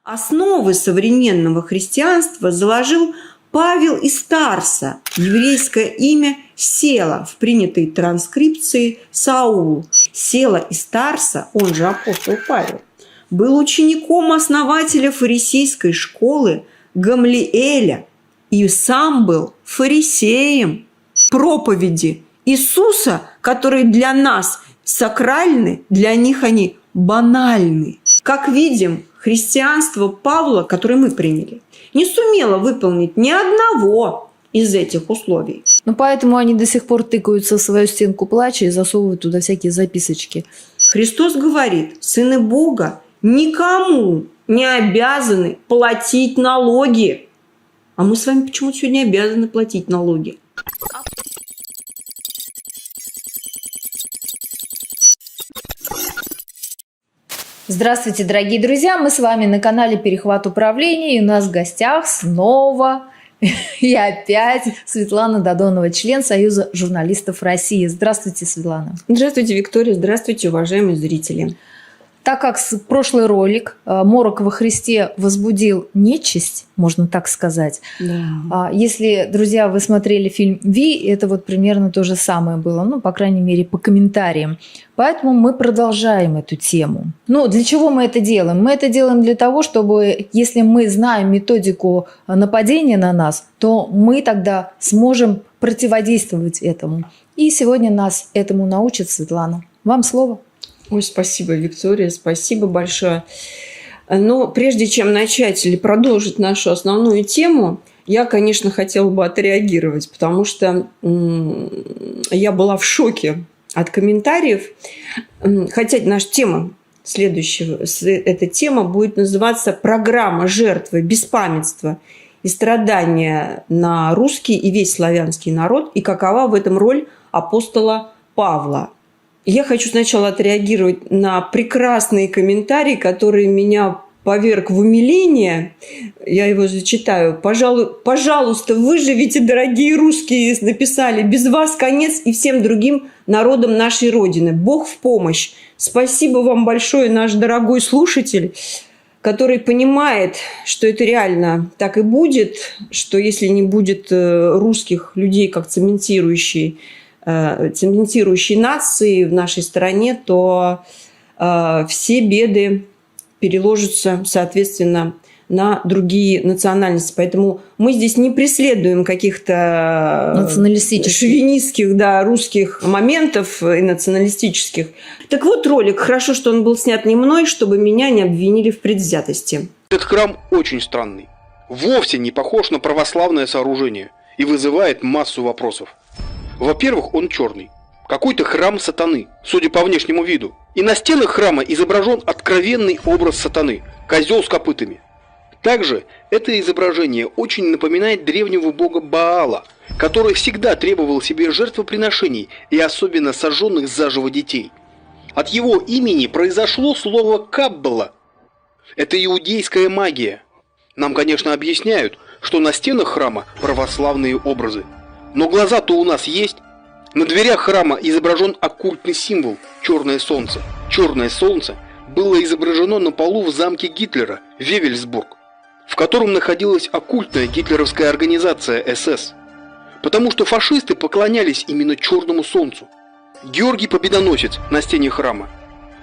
Основы современного христианства заложил Павел из Тарса. Еврейское имя Села в принятой транскрипции Саул. Села из Тарса, он же апостол Павел, был учеником основателя фарисейской школы Гамлиэля и сам был фарисеем. Проповеди Иисуса, которые для нас сакральны, для них они банальны. Как видим, христианство Павла, которое мы приняли, не сумело выполнить ни одного из этих условий. Ну, поэтому они до сих пор тыкаются в свою стенку плача и засовывают туда всякие записочки. Христос говорит, сыны Бога никому не обязаны платить налоги. А мы с вами почему-то сегодня обязаны платить налоги. Здравствуйте, дорогие друзья! Мы с вами на канале «Перехват управления», и у нас в гостях снова и опять Светлана Додонова, член Союза журналистов России. Здравствуйте, Светлана. Здравствуйте, Виктория. Здравствуйте, уважаемые зрители. Так как прошлый ролик «Морок во Христе» возбудил нечисть, можно так сказать. Да. Если, друзья, вы смотрели фильм «Ви», это вот примерно то же самое было, ну, по крайней мере, по комментариям. Поэтому мы продолжаем эту тему. Ну, для чего мы это делаем? Мы это делаем для того, чтобы, если мы знаем методику нападения на нас, то мы тогда сможем противодействовать этому. И сегодня нас этому научит Светлана. Вам слово. Ой, спасибо, Виктория, спасибо большое. Но прежде чем начать или продолжить нашу основную тему, я, конечно, хотела бы отреагировать, потому что я была в шоке от комментариев. Хотя наша тема следующая, эта тема будет называться «Программа жертвы беспамятства и страдания на русский и весь славянский народ, и какова в этом роль апостола Павла». Я хочу сначала отреагировать на прекрасные комментарии, которые меня поверг в умиление. Я его зачитаю. Пожалуйста, выживите, дорогие русские, написали. Без вас конец и всем другим народам нашей Родины. Бог в помощь. Спасибо вам большое, наш дорогой слушатель, который понимает, что это реально так и будет, что если не будет русских людей как цементирующей нации в нашей стране, то все беды переложатся, соответственно, на другие национальности. Поэтому мы здесь не преследуем каких-то шовинистских, русских моментов и националистических. Так вот, ролик. Хорошо, что он был снят не мной, чтобы меня не обвинили в предвзятости. Этот храм очень странный. Вовсе не похож на православное сооружение и вызывает массу вопросов. Во-первых, он черный. Какой-то храм сатаны, судя по внешнему виду. И на стенах храма изображен откровенный образ сатаны – козел с копытами. Также это изображение очень напоминает древнего бога Баала, который всегда требовал себе жертвоприношений и особенно сожженных заживо детей. От его имени произошло слово «каббала». Это иудейская магия. Нам, конечно, объясняют, что на стенах храма православные образы. Но глаза-то у нас есть. На дверях храма изображен оккультный символ – черное солнце. Черное солнце было изображено на полу в замке Гитлера, Вевельсбург, в котором находилась оккультная гитлеровская организация СС. Потому что фашисты поклонялись именно черному солнцу. Георгий Победоносец на стене храма.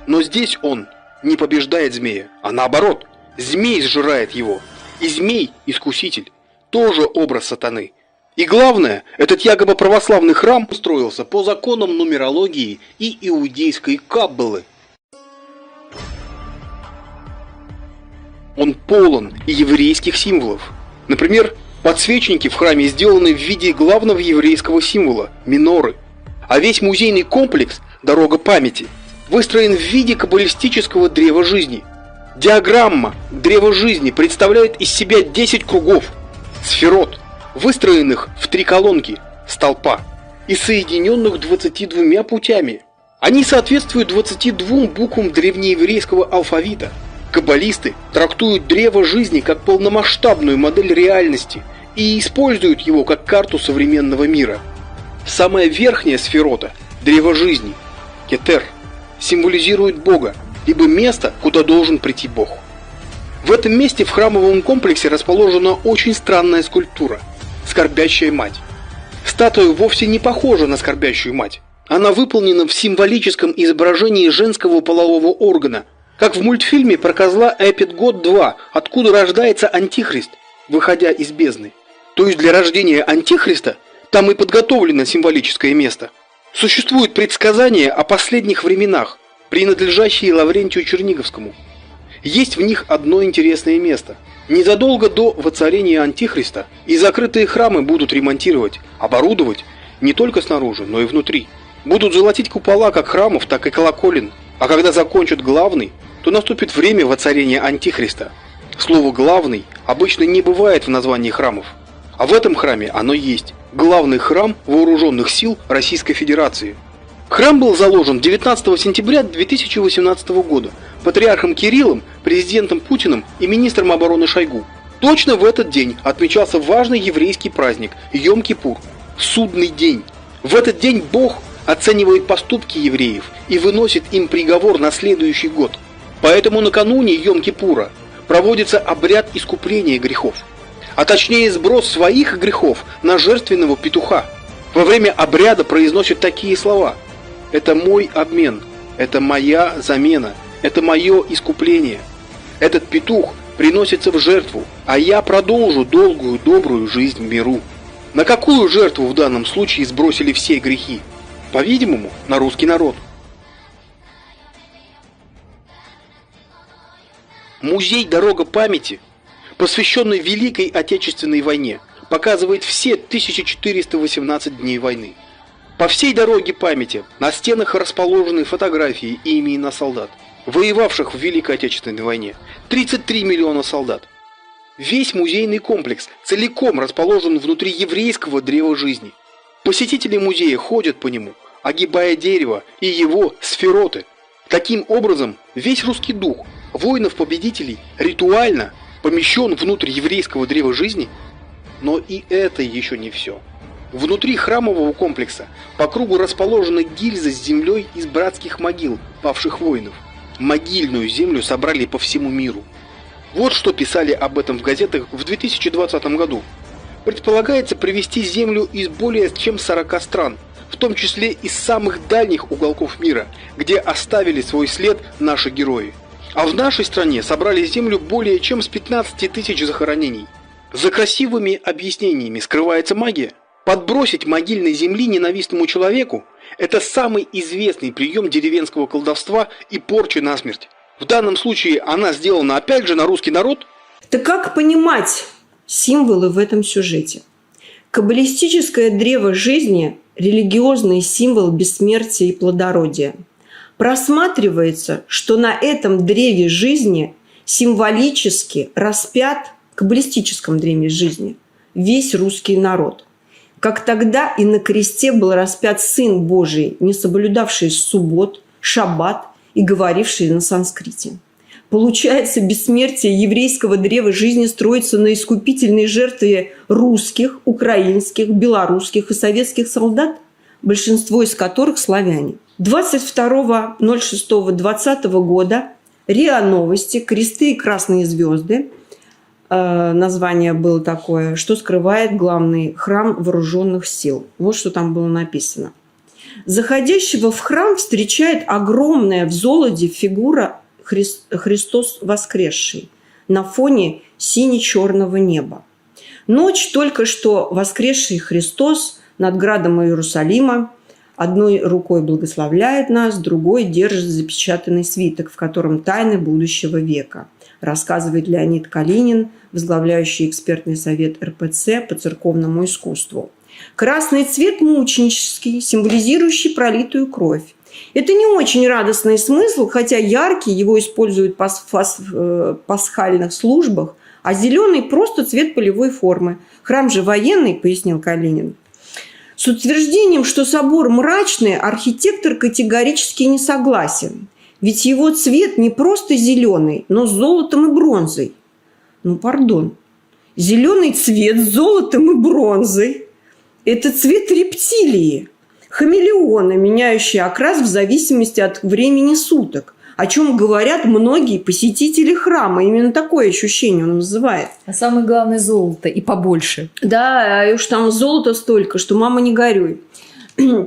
Но здесь он не побеждает змея, а наоборот, змей сжирает его. И змей – искуситель, тоже образ сатаны. И главное, этот якобы православный храм строился по законам нумерологии и иудейской каббалы. Он полон еврейских символов. Например, подсвечники в храме сделаны в виде главного еврейского символа – миноры. А весь музейный комплекс «Дорога памяти» выстроен в виде каббалистического древа жизни. Диаграмма древа жизни представляет из себя 10 кругов – сферот, выстроенных в 3 колонки, столпа, и соединенных 22 путями. Они соответствуют 22 буквам древнееврейского алфавита. Каббалисты трактуют древо жизни как полномасштабную модель реальности и используют его как карту современного мира. Самая верхняя сферота, древо жизни, кетер, символизирует Бога, либо место, куда должен прийти Бог. В этом месте в храмовом комплексе расположена очень странная скульптура – скорбящая мать. Статуя вовсе не похожа на скорбящую мать. Она выполнена в символическом изображении женского полового органа, как в мультфильме про козла Эпидгот 2, откуда рождается Антихрист, выходя из бездны. То есть для рождения Антихриста там и подготовлено символическое место. Существует предсказание о последних временах, принадлежащие Лаврентию Черниговскому. Есть в них одно интересное место. Незадолго до воцарения Антихриста и закрытые храмы будут ремонтировать, оборудовать не только снаружи, но и внутри. Будут золотить купола как храмов, так и колоколен. А когда закончат главный, то наступит время воцарения Антихриста. Слово «главный» обычно не бывает в названии храмов. А в этом храме оно есть. Главный храм Вооруженных сил Российской Федерации. Храм был заложен 19 сентября 2018 года патриархом Кириллом, президентом Путиным и министром обороны Шойгу. Точно в этот день отмечался важный еврейский праздник Йом-Кипур – Судный день. В этот день Бог оценивает поступки евреев и выносит им приговор на следующий год. Поэтому накануне Йом-Кипура проводится обряд искупления грехов, а точнее сброс своих грехов на жертвенного петуха. Во время обряда произносят такие слова: «Это мой обмен, это моя замена, это мое искупление. Этот петух приносится в жертву, а я продолжу долгую добрую жизнь в миру». На какую жертву в данном случае сбросили все грехи? По-видимому, на русский народ. Музей «Дорога памяти», посвященный Великой Отечественной войне, показывает все 1418 дней войны. По всей дороге памяти на стенах расположены фотографии и имена солдат, воевавших в Великой Отечественной войне. 33 миллиона солдат. Весь музейный комплекс целиком расположен внутри еврейского древа жизни. Посетители музея ходят по нему, огибая дерево и его сфероты. Таким образом, весь русский дух воинов-победителей ритуально помещен внутрь еврейского древа жизни. Но и это еще не все. Внутри храмового комплекса по кругу расположены гильзы с землей из братских могил павших воинов. Могильную землю собрали по всему миру. Вот что писали об этом в газетах в 2020 году. Предполагается привезти землю из более чем 40 стран, в том числе из самых дальних уголков мира, где оставили свой след наши герои. А в нашей стране собрали землю более чем с 15 тысяч захоронений. За красивыми объяснениями скрывается магия. Подбросить могильной земли ненавистному человеку – это самый известный прием деревенского колдовства и порчи насмерть. В данном случае она сделана опять же на русский народ. Так как понимать символы в этом сюжете? Каббалистическое древо жизни – религиозный символ бессмертия и плодородия. Просматривается, что на этом древе жизни символически распят, в каббалистическом древе жизни, весь русский народ. Как тогда и на кресте был распят Сын Божий, не соблюдавший суббот, шаббат и говоривший на санскрите. Получается, бессмертие еврейского древа жизни строится на искупительной жертве русских, украинских, белорусских и советских солдат, большинство из которых славяне. 22.06.2020 года РИА Новости, кресты и красные звезды, название было такое, что скрывает главный храм вооруженных сил. Вот что там было написано. Заходящего в храм встречает огромная в золоте фигура Христос воскресший на фоне сине-черного неба. Ночь только что воскресший Христос над градом Иерусалима одной рукой благословляет нас, другой держит запечатанный свиток, в котором тайны будущего века, рассказывает Леонид Калинин, возглавляющий экспертный совет РПЦ по церковному искусству. Красный цвет мученический, символизирующий пролитую кровь. Это не очень радостный смысл, хотя яркий, его используют в пасхальных службах, а зеленый – просто цвет полевой формы. Храм же военный, пояснил Калинин. С утверждением, что собор мрачный, архитектор категорически не согласен. Ведь его цвет не просто зеленый, но с золотом и бронзой. Ну, пардон. Зеленый цвет с золотом и бронзой – это цвет рептилии. Хамелеоны, меняющие окрас в зависимости от времени суток. о чем говорят многие посетители храма. Именно такое ощущение он вызывает. А самое главное – золото и побольше. Да, и уж там золота столько, что мама не горюй.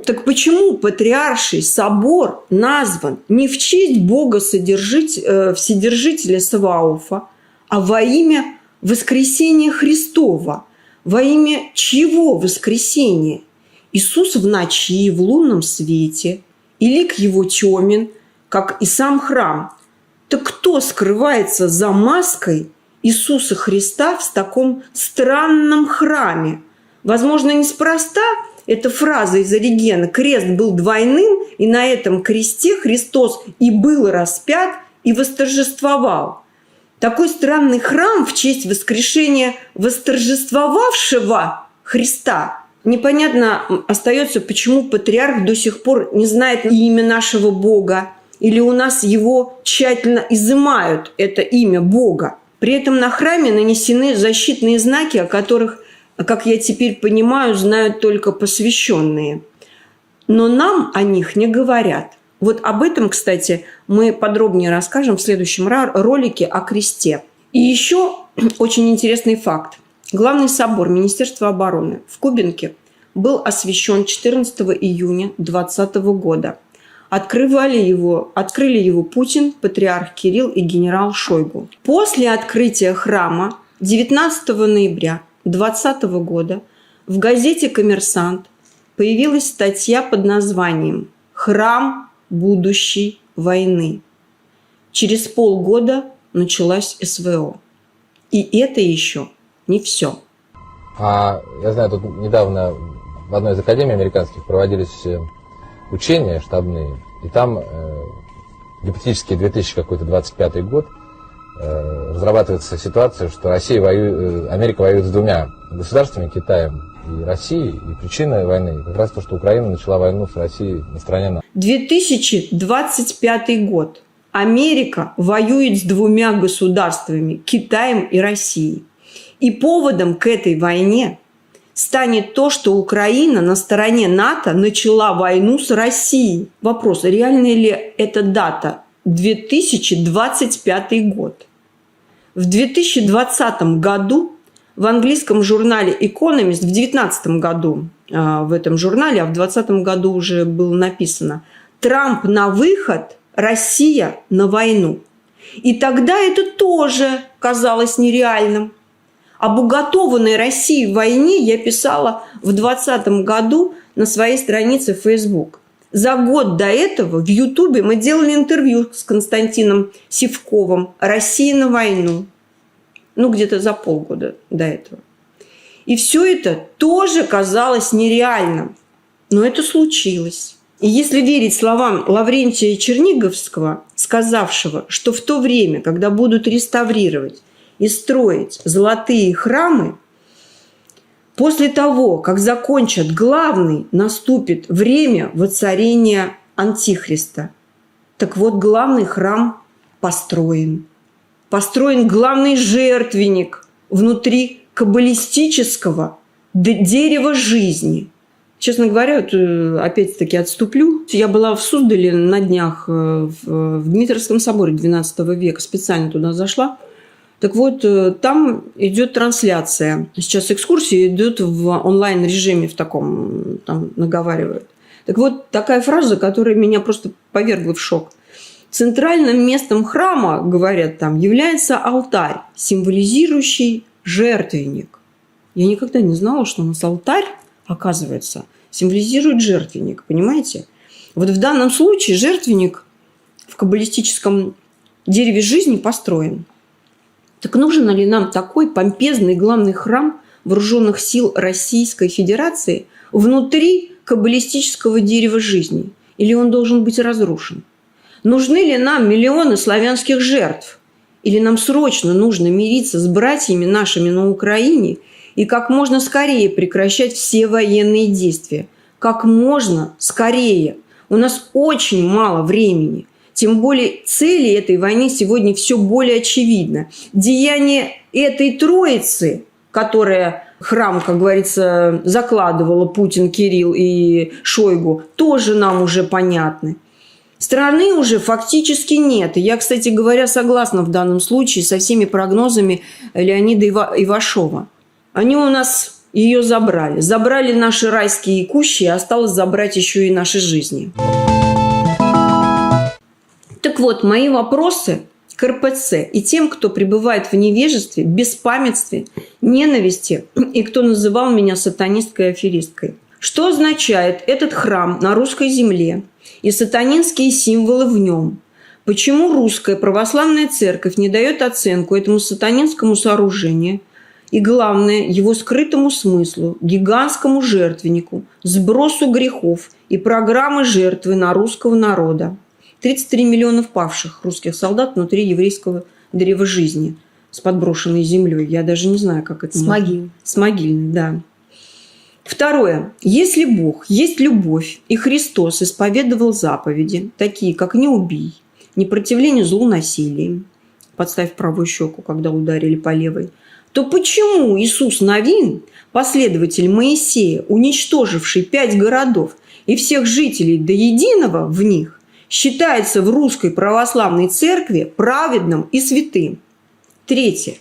Так почему Патриарший собор назван не в честь Бога Вседержителя Саваофа, а во имя воскресения Христова? Во имя чего воскресения? Иисус в ночи, в лунном свете, и лик его темен, как и сам храм. Так кто скрывается за маской Иисуса Христа в таком странном храме? Возможно, неспроста эта фраза из Оригена: «Крест был двойным, и на этом кресте Христос и был распят, и восторжествовал». Такой странный храм в честь воскрешения восторжествовавшего Христа. Непонятно остается, почему патриарх до сих пор не знает имя нашего Бога, или у нас его тщательно изымают, это имя Бога. При этом на храме нанесены защитные знаки, о которых, как я теперь понимаю, знают только посвященные. Но нам о них не говорят. Вот об этом, кстати, мы подробнее расскажем в следующем ролике о кресте. И еще очень интересный факт. Главный собор Министерства обороны в Кубинке был освящен 14 июня 2020 года. Открыли его Путин, патриарх Кирилл и генерал Шойгу. После открытия храма 19 ноября 2020 года в газете «Коммерсант» появилась статья под названием «Храм будущей войны». Через полгода началась СВО. И это еще не все. Я знаю, тут недавно в одной из академий американских проводились учения штабные, и там гипотетически 2025 год разрабатывается ситуация, что Америка воюет с двумя государствами, Китаем и Россией, и причина войны как раз то, что Украина начала войну с Россией на стороне НАТО. 2025 год. Америка воюет с двумя государствами, Китаем и Россией. И поводом к этой войне станет то, что Украина на стороне НАТО начала войну с Россией. Вопрос, реальная ли эта дата? 2025 год. В 2020 году в английском журнале Economist, в 2019 году в этом журнале, а в 2020 году уже было написано: «Трамп на выход, Россия на войну». И тогда это тоже казалось нереальным. Об уготованной России в войне я писала в 2020 году на своей странице в Facebook. За год до этого в Ютубе мы делали интервью с Константином Сивковым «Россия на войну». Где-то за полгода до этого. И все это тоже казалось нереальным. Но это случилось. И если верить словам Лаврентия Черниговского, сказавшего, что в то время, когда будут реставрировать и строить золотые храмы, после того, как закончат главный, наступит время воцарения Антихриста. Так вот, главный храм построен. Построен главный жертвенник внутри каббалистического дерева жизни. Честно говоря, опять-таки отступлю. Я была в Суздале на днях в Дмитровском соборе XII века, специально туда зашла. Так вот, там идет трансляция. Сейчас экскурсии идут в онлайн-режиме, в таком, там наговаривают. Так вот, такая фраза, которая меня просто повергла в шок. Центральным местом храма, говорят там, является алтарь, символизирующий жертвенник. Я никогда не знала, что у нас алтарь, оказывается, символизирует жертвенник, понимаете? Вот в данном случае жертвенник в каббалистическом дереве жизни построен. Так нужен ли нам такой помпезный главный храм вооруженных сил Российской Федерации внутри каббалистического дерева жизни? Или он должен быть разрушен? Нужны ли нам миллионы славянских жертв? Или нам срочно нужно мириться с братьями нашими на Украине и как можно скорее прекращать все военные действия? Как можно скорее. У нас очень мало времени. Тем более цели этой войны сегодня все более очевидно. Деяния этой троицы, которая храм, как говорится, закладывала Путин, Кирилл и Шойгу, тоже нам уже понятны. Страны уже фактически нет. И я, кстати говоря, согласна в данном случае со всеми прогнозами Леонида Ивашова. Они у нас ее забрали. Забрали наши райские кущи, а осталось забрать еще и наши жизни. Так вот, мои вопросы к РПЦ и тем, кто пребывает в невежестве, беспамятстве, ненависти и кто называл меня сатанисткой и аферисткой. Что означает этот храм на русской земле и сатанинские символы в нем? Почему русская православная церковь не дает оценку этому сатанинскому сооружению и, главное, его скрытому смыслу, гигантскому жертвеннику, сбросу грехов и программы жертвы на русского народа? 33 миллиона павших русских солдат внутри еврейского древа жизни с подброшенной землей. Я даже не знаю, как это С могил. С могильной, да. Второе. Если Бог есть любовь, и Христос исповедовал заповеди, такие как «не убий», «непротивление злу насилием», подставь правую щеку, когда ударили по левой, то почему Иисус Навин, последователь Моисея, уничтоживший 5 городов и всех жителей до единого в них, считается в русской православной церкви праведным и святым? Третье.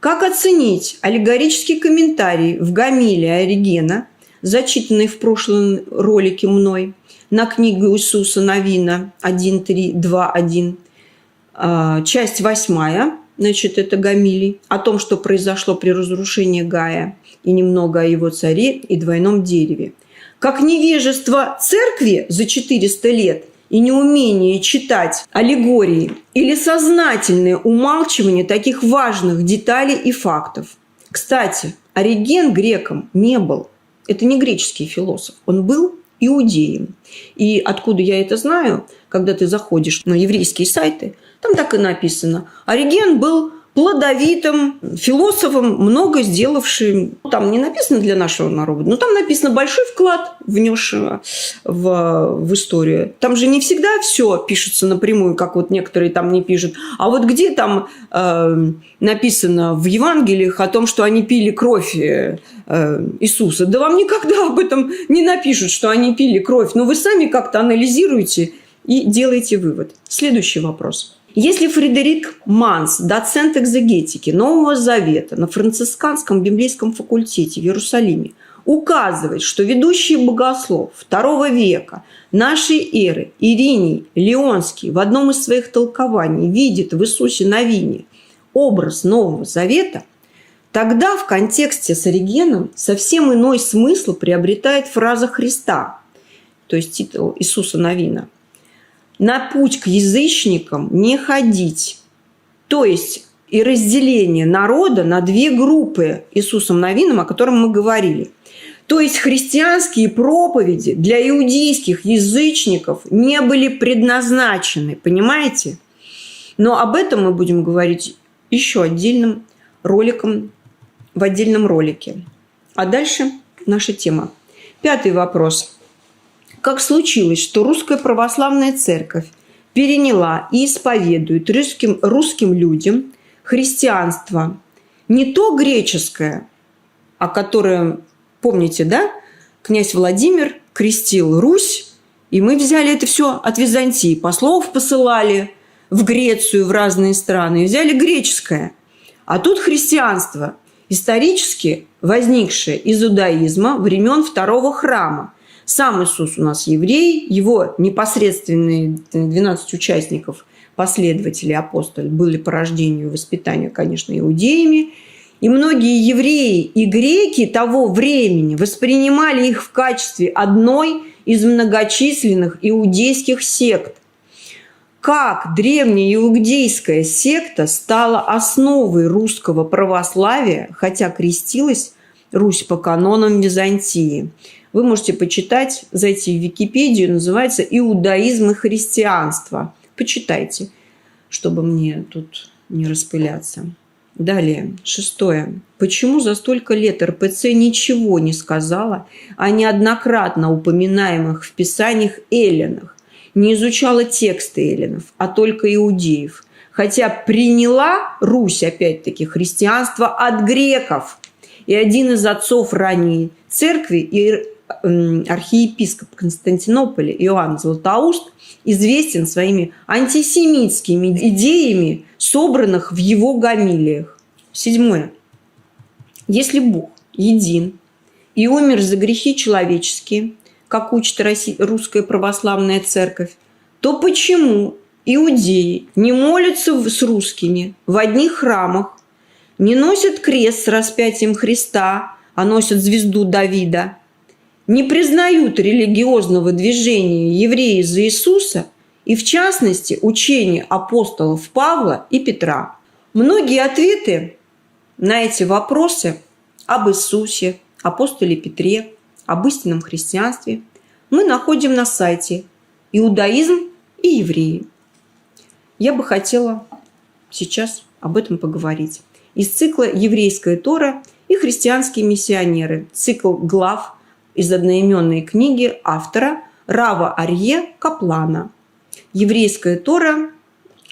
Как оценить аллегорический комментарий в гомилии Оригена, зачитанный в прошлом ролике мной, на книгу Иисуса Навина 1.3.2.1, часть 8, значит, это гомилий, о том, что произошло при разрушении Гая, и немного о его царе и двойном дереве. Как невежество церкви за 400 лет и неумение читать аллегории или сознательное умалчивание таких важных деталей и фактов. Кстати, Ориген греком не был. Это не греческий философ. Он был иудеем. И откуда я это знаю? Когда ты заходишь на еврейские сайты, там так и написано. Ориген был плодовитым философом, много сделавшим. Там не написано для нашего народа, но там написано большой вклад, внесшего в историю. Там же не всегда все пишется напрямую, как вот некоторые там не пишут. А вот где там написано в Евангелиях о том, что они пили кровь Иисуса? Да вам никогда об этом не напишут, что они пили кровь. Но вы сами как-то анализируете и делаете вывод. Следующий вопрос. Если Фредерик Манс, доцент экзегетики Нового Завета на францисканском библейском факультете в Иерусалиме, указывает, что ведущий богослов II века нашей эры Ириний Леонский в одном из своих толкований видит в Иисусе Навине образ Нового Завета, тогда в контексте с Оригеном совсем иной смысл приобретает фраза Христа, то есть титул Иисуса Навина. На путь к язычникам не ходить. То есть и разделение народа на две группы Иисусом Навином, о котором мы говорили. То есть христианские проповеди для иудейских язычников не были предназначены. Понимаете? Но об этом мы будем говорить еще отдельным роликом, в отдельном ролике. А дальше наша тема. 5 вопрос. Как случилось, что Русская Православная Церковь переняла и исповедует русским людям христианство не то греческое, о котором, помните, да, князь Владимир крестил Русь, и мы взяли это все от Византии, послов посылали в Грецию, в разные страны, и взяли греческое. А тут христианство, исторически возникшее из иудаизма времен Второго храма. Сам Иисус у нас еврей, его непосредственные 12 участников, последователи, апостолы, были по рождению и воспитанию, конечно, иудеями. И многие евреи и греки того времени воспринимали их в качестве одной из многочисленных иудейских сект. Как древняя иудейская секта стала основой русского православия, хотя крестилась Русь по канонам Византии. Вы можете почитать, зайти в Википедию, называется «Иудаизм и христианство». Почитайте, чтобы мне тут не распыляться. Далее, 6. Почему за столько лет РПЦ ничего не сказала о неоднократно упоминаемых в Писаниях эллинах, не изучала тексты эллинов, а только иудеев, хотя приняла Русь, опять-таки, христианство от греков? И один из отцов ранней церкви, архиепископ Константинополя Иоанн Златоуст известен своими антисемитскими идеями, собранных в его гомилиях. 7. Если Бог един и умер за грехи человеческие, как учит Русская Православная Церковь, то почему иудеи не молятся с русскими в одних храмах, не носят крест с распятием Христа, а носят звезду Давида, не признают религиозного движения евреи за Иисуса и, в частности, учения апостолов Павла и Петра? Многие ответы на эти вопросы об Иисусе, апостоле Петре, об истинном христианстве мы находим на сайте «Иудаизм и евреи». Я бы хотела сейчас об этом поговорить. Из цикла «Еврейская Тора и христианские миссионеры», цикл глав из одноименной книги автора Рава Арье Каплана. «Еврейская Тора»,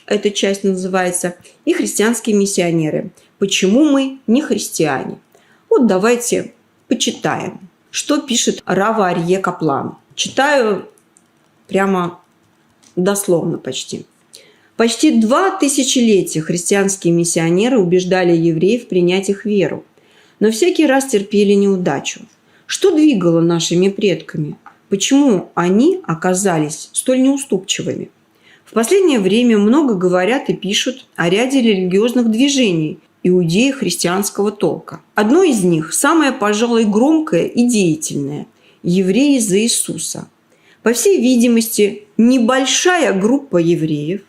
эта часть называется, и христианские миссионеры. Почему мы не христиане? Вот давайте почитаем, что пишет Рава Арье Каплан. Читаю прямо дословно почти. Почти 2 тысячелетия христианские миссионеры убеждали евреев принять их веру, но всякий раз терпели неудачу. Что двигало нашими предками? Почему они оказались столь неуступчивыми? В последнее время много говорят и пишут о ряде религиозных движений иудеи христианского толка. Одно из них, самое, пожалуй, громкое и деятельное – евреи за Иисуса. По всей видимости, небольшая группа евреев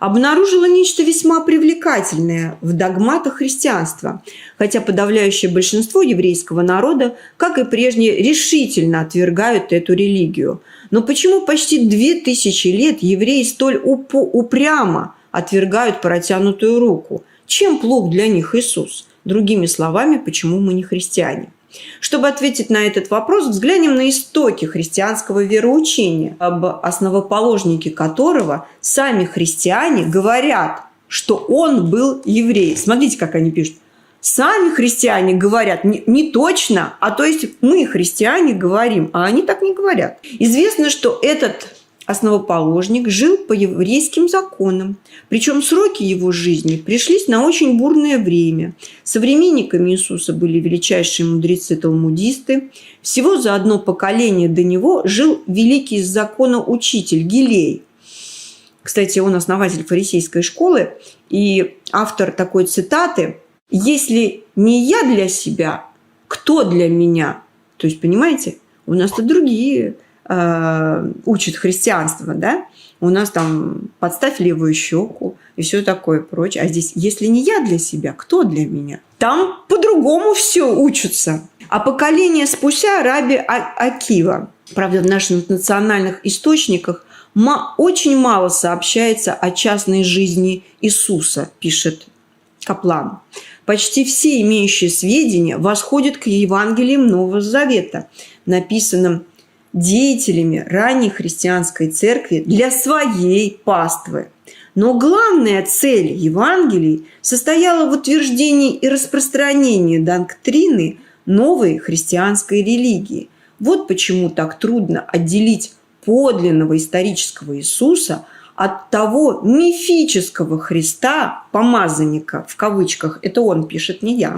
обнаружила нечто весьма привлекательное в догматах христианства, хотя подавляющее большинство еврейского народа, как и прежде, решительно отвергают эту религию. Но почему почти 2000 лет евреи столь упрямо отвергают протянутую руку? Чем плох для них Иисус? Другими словами, почему мы не христиане? Чтобы ответить на этот вопрос, взглянем на истоки христианского вероучения, об основоположнике которого сами христиане говорят, что он был еврей. Смотрите, как они пишут. Сами христиане говорят не точно, а то есть мы, христиане, говорим, а они так не говорят. Известно, что этот основоположник жил по еврейским законам, причем сроки его жизни пришлись на очень бурное время. Современниками Иисуса были величайшие мудрецы-талмудисты. Всего за одно поколение до него жил великий из закона учитель Гилей. Кстати, он основатель фарисейской школы и автор такой цитаты: «Если не я для себя, кто для меня?» То есть, понимаете, у нас-то другие учат христианство, да? У нас там подставь левую щеку и все такое прочее. А здесь, если не я для себя, кто для меня? Там по-другому все учатся. А поколение спустя раби Акива. Правда, в наших национальных источниках очень мало сообщается о частной жизни Иисуса, пишет Каплан. Почти все имеющие сведения восходят к Евангелиям Нового Завета, написанным деятелями ранней христианской церкви для своей паствы. Но главная цель Евангелий состояла в утверждении и распространении доктрины новой христианской религии. Вот почему так трудно отделить подлинного исторического Иисуса от того мифического Христа, помазанника, в кавычках, это он пишет, не я,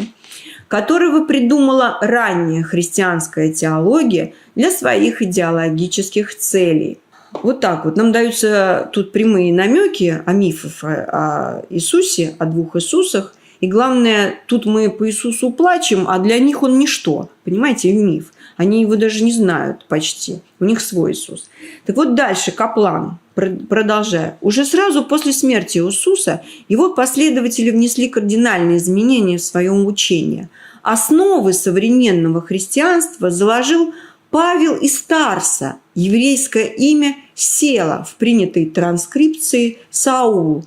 которого придумала ранняя христианская теология для своих идеологических целей. Вот так вот. Нам даются тут прямые намеки о мифах о Иисусе, о 2 Иисусах. И главное, тут мы по Иисусу плачем, а для них он ничто. Понимаете, миф. Они его даже не знают почти. У них свой Иисус. Так вот дальше Каплан, продолжая. Уже сразу после смерти Иисуса его последователи внесли кардинальные изменения в своем учении. Основы современного христианства заложил Павел из Тарса. Еврейское имя Села в принятой транскрипции Саул.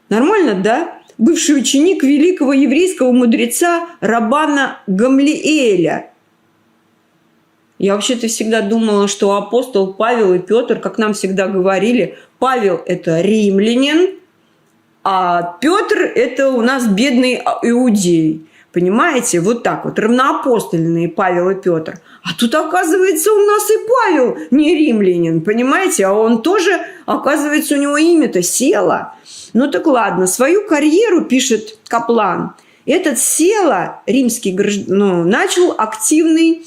Нормально, да? Бывший ученик великого еврейского мудреца Раббана Гамлиэля. Я вообще-то всегда думала, что апостол Павел и Петр, как нам всегда говорили, Павел – это римлянин, а Петр – это у нас бедный иудей. понимаете? Вот так вот, равноапостольные Павел и Петр. А тут, оказывается, у нас и Павел не римлянин, понимаете? А он тоже, оказывается, у него имя-то Села. Ну так ладно, свою карьеру, пишет Каплан, этот Села, римский гражданин, начал активной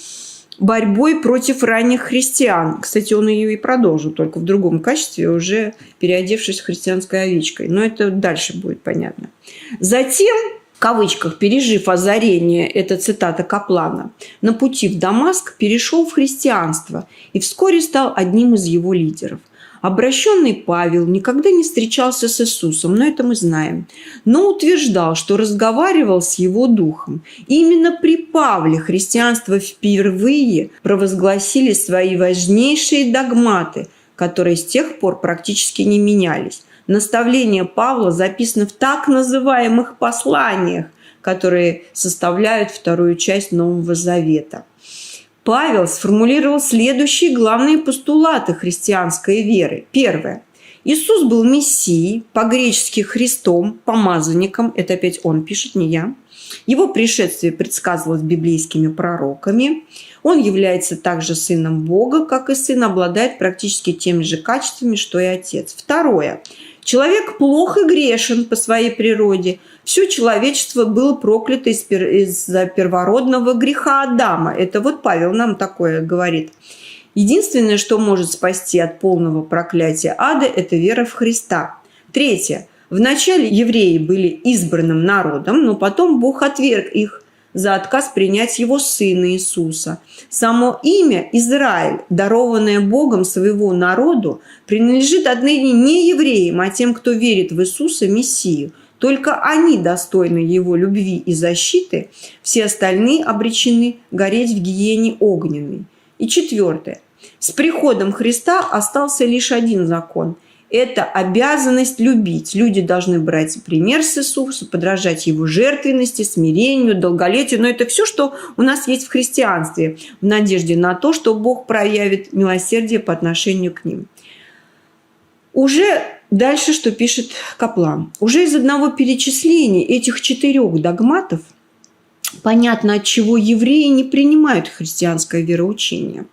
борьбой против ранних христиан. Кстати, он ее и продолжил, только в другом качестве, уже переодевшись христианской овечкой. Но это дальше будет понятно. Затем, в кавычках, пережив озарение, это цитата Каплана, на пути в Дамаск перешел в христианство и вскоре стал одним из его лидеров. Обращенный Павел никогда не встречался с Иисусом, но это мы знаем, но утверждал, что разговаривал с его духом. И именно при Павле христианство впервые провозгласили свои важнейшие догматы, которые с тех пор практически не менялись. Наставления Павла записаны в так называемых посланиях, которые составляют вторую часть Нового Завета. Павел сформулировал следующие главные постулаты христианской веры. Первое. Иисус был Мессией, по-гречески Христом, помазанником. Это опять он пишет, не я. Его пришествие предсказывалось библейскими пророками. Он является также сыном Бога, как и сын, обладает практически теми же качествами, что и отец. Второе. Человек плох и грешен по своей природе. Все человечество было проклято из-за первородного греха Адама. Это вот Павел нам такое говорит. Единственное, что может спасти от полного проклятия ада, это вера в Христа. Третье. Вначале евреи были избранным народом, но потом Бог отверг их за отказ принять его сына Иисуса. Само имя Израиль, дарованное Богом своего народу, принадлежит отныне не евреям, а тем, кто верит в Иисуса Мессию. Только они достойны его любви и защиты, все остальные обречены гореть в гиене огненной. И четвертое. С приходом Христа остался лишь один закон. Это обязанность любить. Люди должны брать пример с Иисуса, подражать его жертвенности, смирению, долголетию. Но это все, что у нас есть в христианстве, в надежде на то, что Бог проявит милосердие по отношению к ним. Уже дальше, что пишет Каплан. Уже из одного перечисления этих 4 догматов понятно, от чего евреи не принимают христианское вероучение.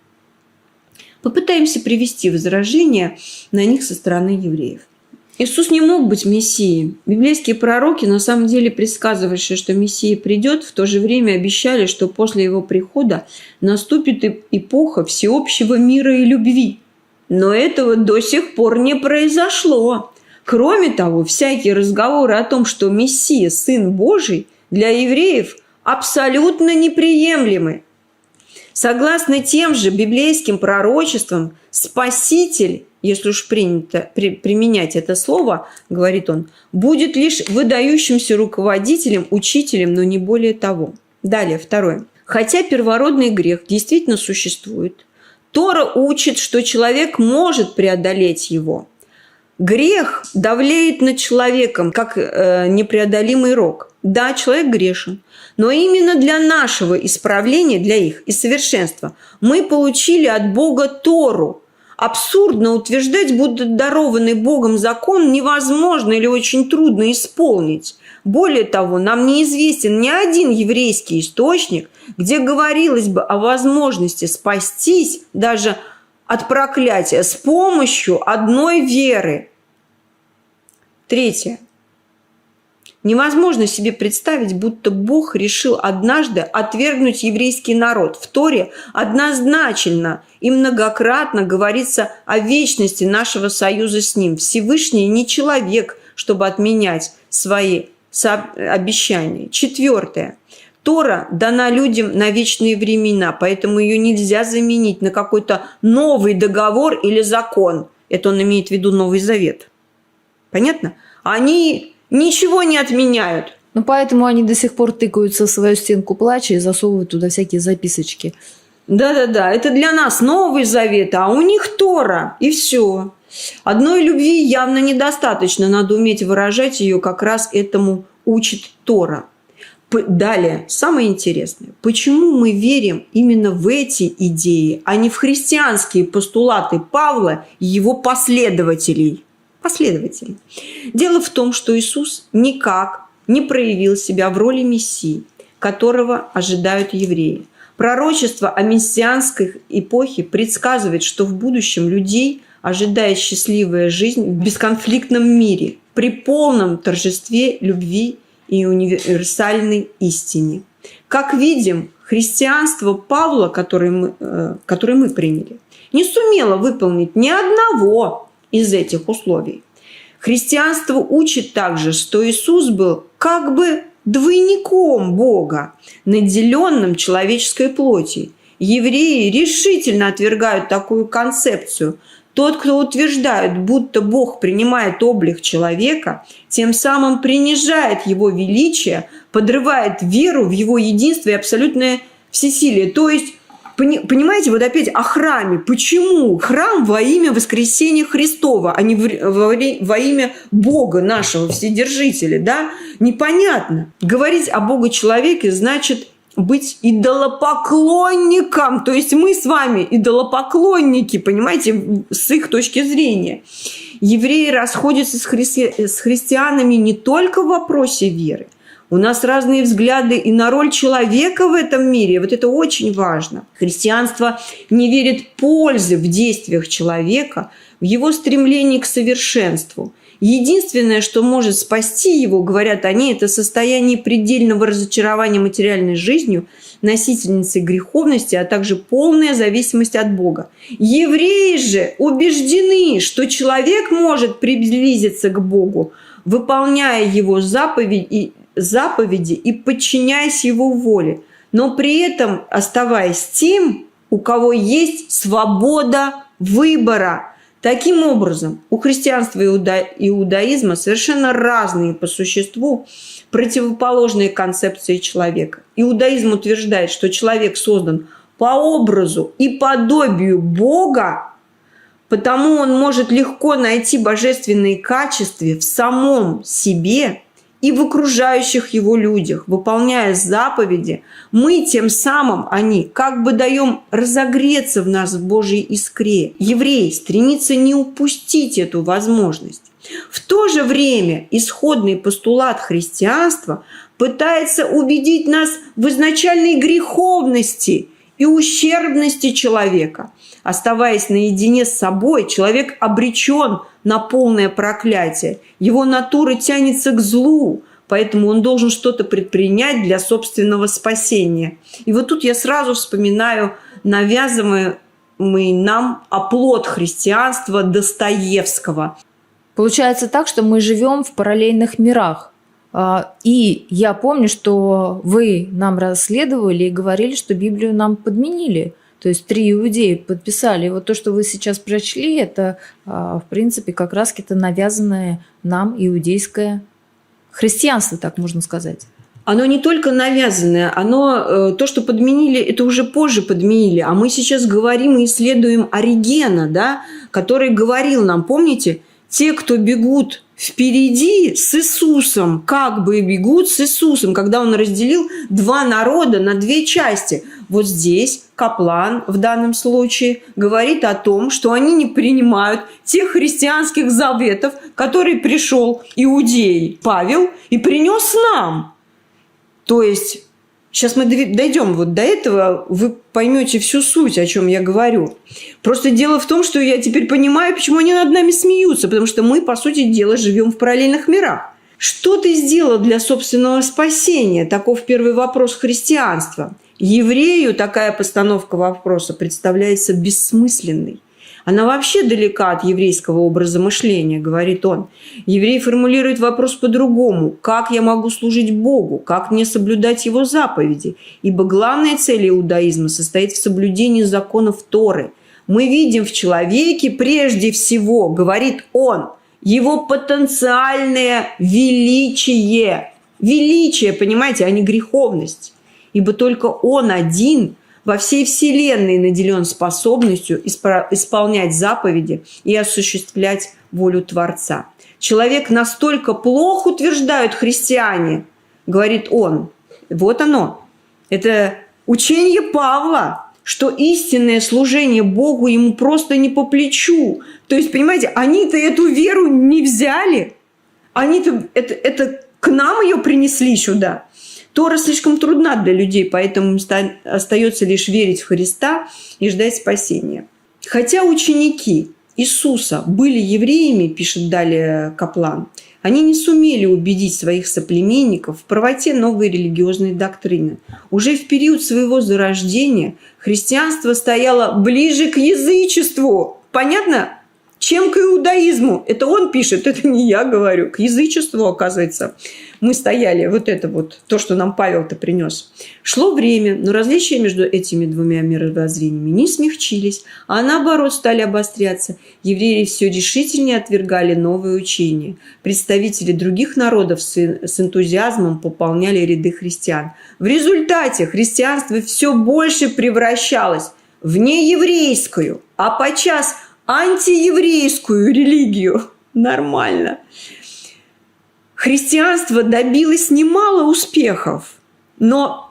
Попытаемся привести возражения на них со стороны евреев. Иисус не мог быть Мессией. Библейские пророки, на самом деле предсказывавшие, что Мессия придет, в то же время обещали, что после его прихода наступит эпоха всеобщего мира и любви. Но этого до сих пор не произошло. Кроме того, всякие разговоры о том, что Мессия – Сын Божий, для евреев абсолютно неприемлемы. Согласно тем же библейским пророчествам, Спаситель, если уж принято применять это слово, говорит он, будет лишь выдающимся руководителем, учителем, но не более того. Далее, второе. Хотя первородный грех действительно существует, Тора учит, что человек может преодолеть его. Грех давлеет над человеком, как непреодолимый рог. Да, человек грешен, но именно для нашего исправления, для их и совершенства, мы получили от Бога Тору. Абсурдно утверждать, будто дарованный Богом закон невозможно или очень трудно исполнить. Более того, нам неизвестен ни один еврейский источник, где говорилось бы о возможности спастись даже от проклятия с помощью одной веры. Третье. Невозможно себе представить, будто Бог решил однажды отвергнуть еврейский народ. В Торе однозначно и многократно говорится о вечности нашего союза с Ним. Всевышний не человек, чтобы отменять свои обещания. Четвертое. Тора дана людям на вечные времена, поэтому ее нельзя заменить на какой-то новый договор или закон. Это он имеет в виду Новый Завет. Понятно? Они ничего не отменяют. Ну, поэтому они до сих пор тыкаются в свою стенку плача и засовывают туда всякие записочки. Да-да-да, это для нас Новый Завет, а у них Тора, и все. Одной любви явно недостаточно, надо уметь выражать ее, как раз этому учит Тора. Далее, самое интересное, почему мы верим именно в эти идеи, а не в христианские постулаты Павла и его последователей? Дело в том, что Иисус никак не проявил себя в роли Мессии. которого ожидают евреи. Пророчество о мессианской эпохе предсказывает, что в будущем людей ожидает счастливая жизнь в бесконфликтном мире, при полном торжестве любви и универсальной истине. Как видим, христианство Павла, которое мы приняли, не сумело выполнить ни одного из этих условий. Христианство учит также, что Иисус был как бы двойником Бога, наделенным человеческой плотью. Евреи решительно отвергают такую концепцию. Тот, кто утверждает, будто Бог принимает облик человека, тем самым принижает его величие, подрывает веру в его единство и абсолютное всесилие. То есть, понимаете, вот опять о храме. Почему храм во имя воскресения Христова, а не во имя Бога нашего Вседержителя? Да? Непонятно. Говорить о Бога-человеке значит быть идолопоклонником. То есть мы с вами идолопоклонники, понимаете, с их точки зрения. Евреи расходятся с христианами не только в вопросе веры. У нас разные взгляды и на роль человека в этом мире. Вот это очень важно. Христианство не верит пользы в действиях человека, в его стремлении к совершенству. Единственное, что может спасти его, говорят они, это состояние предельного разочарования материальной жизнью, носительницей греховности, а также полная зависимость от Бога. Евреи же убеждены, что человек может приблизиться к Богу, выполняя его заповеди и подчиняясь его воле, но при этом оставаясь тем, у кого есть свобода выбора. Таким образом, у христианства и иудаизма совершенно разные по существу противоположные концепции человека. Иудаизм утверждает, что человек создан по образу и подобию Бога, потому он может легко найти божественные качества в самом себе и в окружающих его людях. Выполняя заповеди, мы тем самым, как бы даем разогреться в нас в Божьей искре. Еврей стремится не упустить эту возможность. В то же время исходный постулат христианства пытается убедить нас в изначальной греховности и ущербности человека. Оставаясь наедине с собой, человек обречен на полное проклятие. Его натура тянется к злу, поэтому он должен что-то предпринять для собственного спасения. И вот тут я сразу вспоминаю навязываемый нам оплот христианства Достоевского. Получается так, что мы живем в параллельных мирах. И я помню, что вы нам расследовали и говорили, что Библию нам подменили. То есть 3 иудеи подписали. И вот то, что вы сейчас прочли, это, в принципе, как раз это навязанное нам иудейское христианство, так можно сказать. Оно не только навязанное, то, что подменили, это уже позже подменили. А мы сейчас говорим и исследуем Оригена, да, который говорил нам, помните, те, кто бегут впереди с Иисусом, как бы бегут с Иисусом, когда он разделил 2 народа на 2 части. Вот здесь Каплан в данном случае говорит о том, что они не принимают тех христианских заветов, которые пришел иудей Павел и принес нам. То есть, сейчас мы дойдем вот до этого, вы поймете всю суть, о чем я говорю. Просто дело в том, что я теперь понимаю, почему они над нами смеются, потому что мы, по сути дела, живем в параллельных мирах. Что ты сделал для собственного спасения? Таков первый вопрос христианства. Еврею такая постановка вопроса представляется бессмысленной. Она вообще далека от еврейского образа мышления, говорит он. Еврей формулирует вопрос по-другому. Как я могу служить Богу? Как мне соблюдать Его заповеди? Ибо главная цель иудаизма состоит в соблюдении законов Торы. Мы видим в человеке прежде всего, говорит он, его потенциальное величие. Величие, понимаете, а не греховность. Ибо только он один во всей вселенной наделен способностью исполнять заповеди и осуществлять волю Творца. Человек настолько плох, утверждают христиане, говорит он. Вот оно. Это учение Павла, что истинное служение Богу ему просто не по плечу. То есть, понимаете, они-то эту веру не взяли. Они-то это к нам ее принесли сюда. Тора слишком трудна для людей, поэтому им остается лишь верить в Христа и ждать спасения. Хотя ученики Иисуса были евреями, пишет далее Каплан, они не сумели убедить своих соплеменников в правоте новой религиозной доктрины. Уже в период своего зарождения христианство стояло ближе к язычеству. Понятно? Чем к иудаизму. Это он пишет, это не я говорю. К язычеству, оказывается, мы стояли. Вот это вот, то, что нам Павел-то принес. Шло время, но различия между этими двумя мировоззрениями не смягчились, а наоборот стали обостряться. Евреи все решительнее отвергали новые учения. Представители других народов с энтузиазмом пополняли ряды христиан. В результате христианство все больше превращалось в нееврейскую, а подчас антиеврейскую религию. Нормально. Христианство добилось немало успехов, но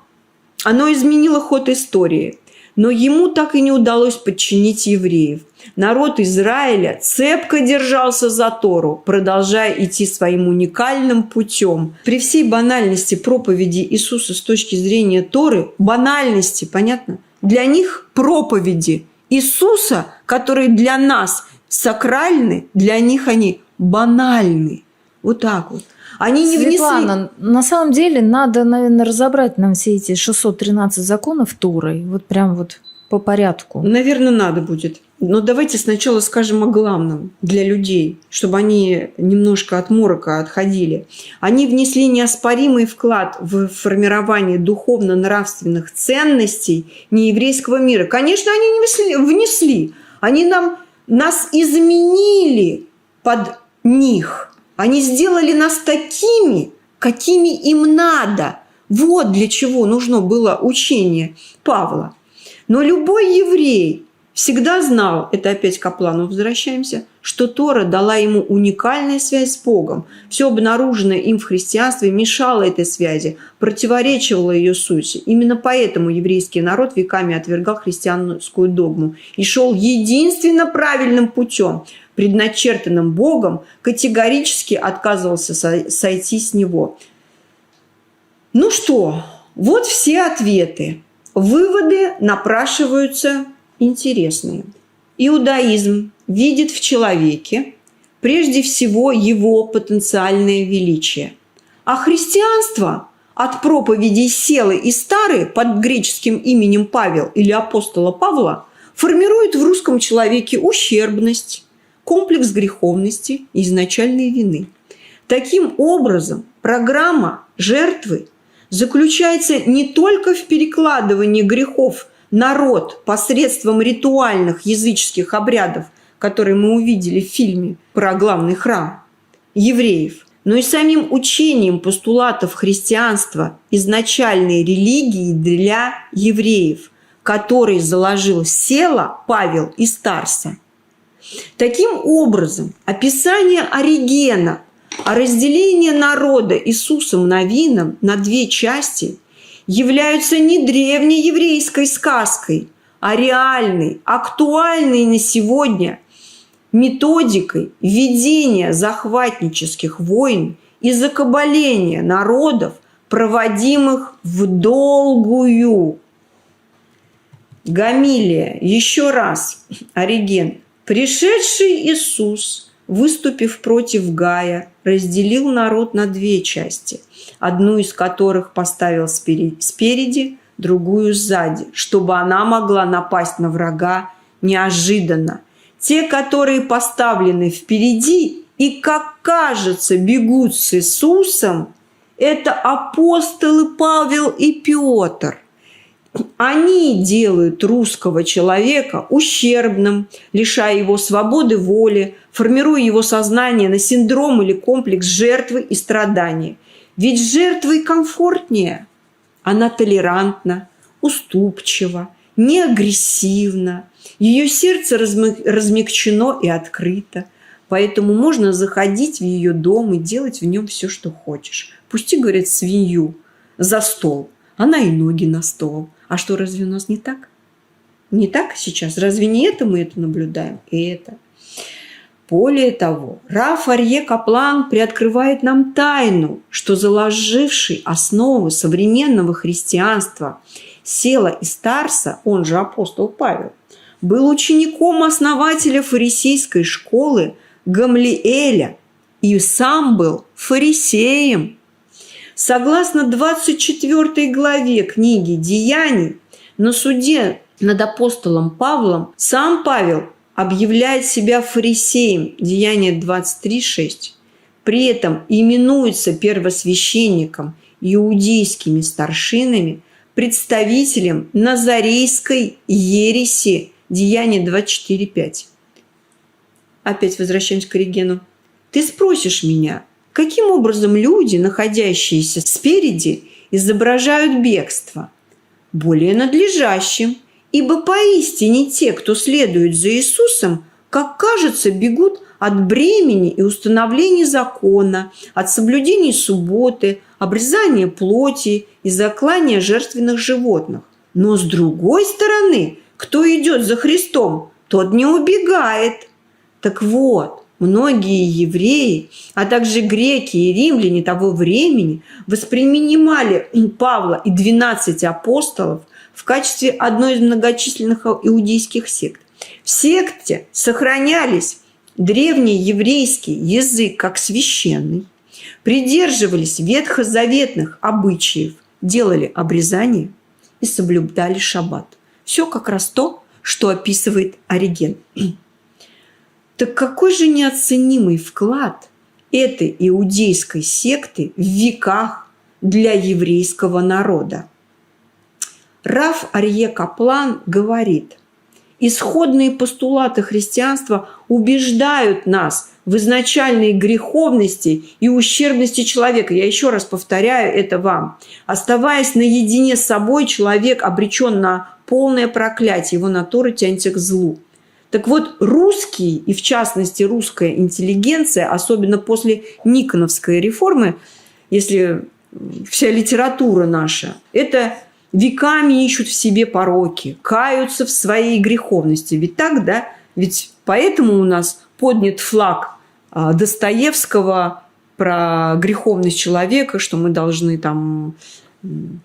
оно изменило ход истории. Но ему так и не удалось подчинить евреев. Народ Израиля цепко держался за Тору, продолжая идти своим уникальным путем. При всей банальности проповеди Иисуса с точки зрения Торы, банальности, понятно? Для них проповеди Иисуса, которые для нас сакральны, для них они банальны. Вот так вот. Они не Светлана, на самом деле надо, наверное, разобрать нам все эти 613 законов Торы, вот прям вот по порядку. Наверное, надо будет. Но давайте сначала скажем о главном для людей, чтобы они немножко от морока отходили. Они внесли неоспоримый вклад в формирование духовно-нравственных ценностей нееврейского мира. Конечно, они не внесли. Они нас изменили под них. Они сделали нас такими, какими им надо. Вот для чего нужно было учение Павла. Но любой еврей всегда знал, это опять к Каплану возвращаемся, что Тора дала ему уникальную связь с Богом. Все обнаруженное им в христианстве мешало этой связи, противоречивало ее сути. Именно поэтому еврейский народ веками отвергал христианскую догму и шел единственно правильным путем, предначертанным Богом, категорически отказывался сойти с него. Ну что, вот все ответы. Выводы напрашиваются интересные. Иудаизм видит в человеке прежде всего его потенциальное величие. А христианство от проповедей Селы и Стары под греческим именем Павел или апостола Павла формирует в русском человеке ущербность, комплекс греховности и изначальной вины. Таким образом, программа жертвы заключается не только в перекладывании грехов на род посредством ритуальных языческих обрядов, которые мы увидели в фильме про главный храм евреев, но и самим учением постулатов христианства изначальной религии для евреев, который заложил Села, Павел и Тарса. Таким образом, описание Оригена о разделении народа Иисусом Навином на две части являются не древней еврейской сказкой, а реальной, актуальной на сегодня методикой ведения захватнических войн и закабаления народов, проводимых в долгую. Гамилия, еще раз, Ориген. Пришедший Иисус, выступив против Гая, разделил народ на две части, одну из которых поставил спереди, другую сзади, чтобы она могла напасть на врага неожиданно. Те, которые поставлены впереди и, как кажется, бегут с Иисусом, это апостолы Павел и Петр. Они делают русского человека ущербным, лишая его свободы воли, формируя его сознание на синдром или комплекс жертвы и страдания. Ведь с жертвой комфортнее. Она толерантна, уступчива, не агрессивна. Ее сердце размягчено и открыто. Поэтому можно заходить в ее дом и делать в нем все, что хочешь. Пусти, говорят, свинью за стол. Она и ноги на стол. А что, разве у нас не так? Не так сейчас? Разве не это мы это наблюдаем? И это. Более того, Раф Арье Каплан приоткрывает нам тайну, что заложивший основы современного христианства Села из Тарса, он же апостол Павел, был учеником основателя фарисейской школы Гамлиэля и сам был фарисеем. Согласно 24 главе книги «Деяний», на суде над апостолом Павлом сам Павел объявляет себя фарисеем, Деяния 23:6. При этом именуется первосвященником, иудейскими старшинами, представителем назарейской ереси, Деяния 24:5. Опять возвращаемся к Оригену. Ты спросишь меня, каким образом люди, находящиеся спереди, изображают бегство? Более надлежащим, ибо поистине те, кто следует за Иисусом, как кажется, бегут от бремени и установления закона, от соблюдения субботы, обрезания плоти и заклания жертвенных животных. Но с другой стороны, кто идет за Христом, тот не убегает. Так вот, многие евреи, а также греки и римляне того времени воспринимали Павла и 12 апостолов в качестве одной из многочисленных иудейских сект. В секте сохранялись древний еврейский язык как священный, придерживались ветхозаветных обычаев, делали обрезание и соблюдали шаббат. Все как раз то, что описывает Ориген. Так какой же неоценимый вклад этой иудейской секты в веках для еврейского народа? Раф Арье Каплан говорит, исходные постулаты христианства убеждают нас в изначальной греховности и ущербности человека. Я еще раз повторяю это вам. Оставаясь наедине с собой, человек обречен на полное проклятие, его натура тянется к злу. Так вот, русские, и в частности русская интеллигенция, особенно после Никоновской реформы, если вся литература наша, это веками ищут в себе пороки, каются в своей греховности. Ведь так, да? Ведь поэтому у нас поднят флаг Достоевского про греховность человека, что мы должны там...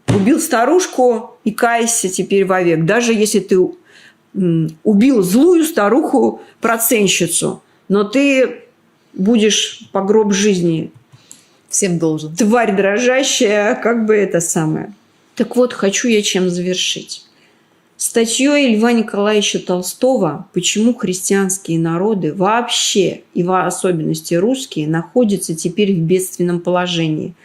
Убил старушку и кайся теперь вовек. Даже если ты убил злую старуху-процентщицу, но ты будешь по гроб жизни. Всем должен. Тварь дрожащая, как бы это самое. Так вот, хочу я чем завершить. Статьей Льва Николаевича Толстого «Почему христианские народы вообще, и в особенности русские, находятся теперь в бедственном положении».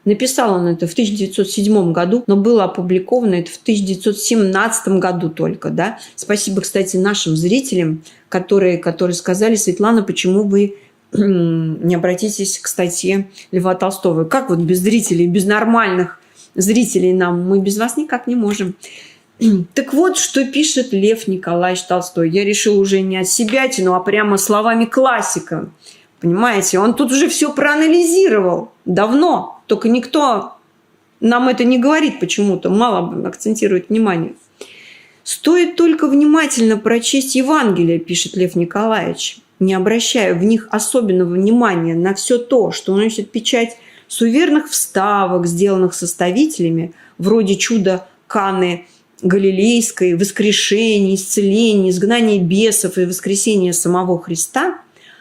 Написал он это в 1907 году, но было опубликовано это в 1917 году только. Да? Спасибо, кстати, нашим зрителям, которые сказали: Светлана, почему вы не обратитесь к статье Льва Толстого? Как вот без зрителей, без нормальных зрителей мы без вас никак не можем. Так вот, что пишет Лев Николаевич Толстой. Я решила уже не от себя тяну, а прямо словами классика. Понимаете, он тут уже все проанализировал давно, только никто нам это не говорит почему-то, мало акцентирует внимание. Стоит только внимательно прочесть Евангелие, пишет Лев Николаевич, не обращая в них особенного внимания на все то, что носит печать суеверных вставок, сделанных составителями, вроде чуда Каны Галилейской, воскрешения, исцеления, изгнания бесов и воскресения самого Христа,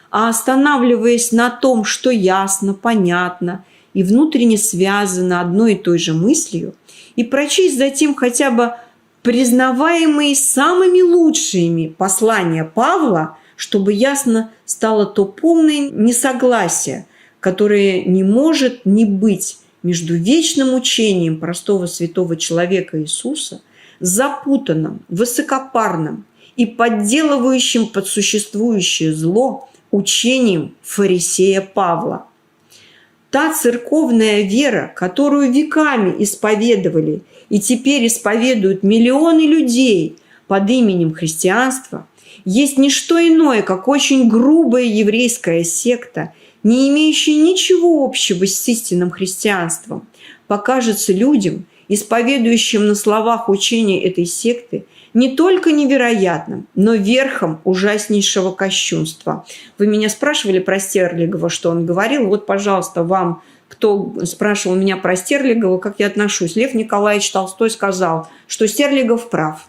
а останавливаясь на том, что ясно, понятно и внутренне связано одной и той же мыслью, и прочесть затем хотя бы признаваемые самыми лучшими послания Павла, чтобы ясно стало то полное несогласие, которое не может не быть между вечным учением простого святого человека Иисуса, запутанным, высокопарным и подделывающим под существующее зло учением фарисея Павла. Та церковная вера, которую веками исповедовали и теперь исповедуют миллионы людей под именем христианства, есть не что иное, как очень грубая еврейская секта, не имеющая ничего общего с истинным христианством, покажется людям исповедующим на словах учение этой секты, не только невероятным, но верхом ужаснейшего кощунства. Вы меня спрашивали про Стерлигова, что он говорил. Вот, пожалуйста, вам, кто спрашивал меня про Стерлигова, как я отношусь. Лев Николаевич Толстой сказал, что Стерлигов прав.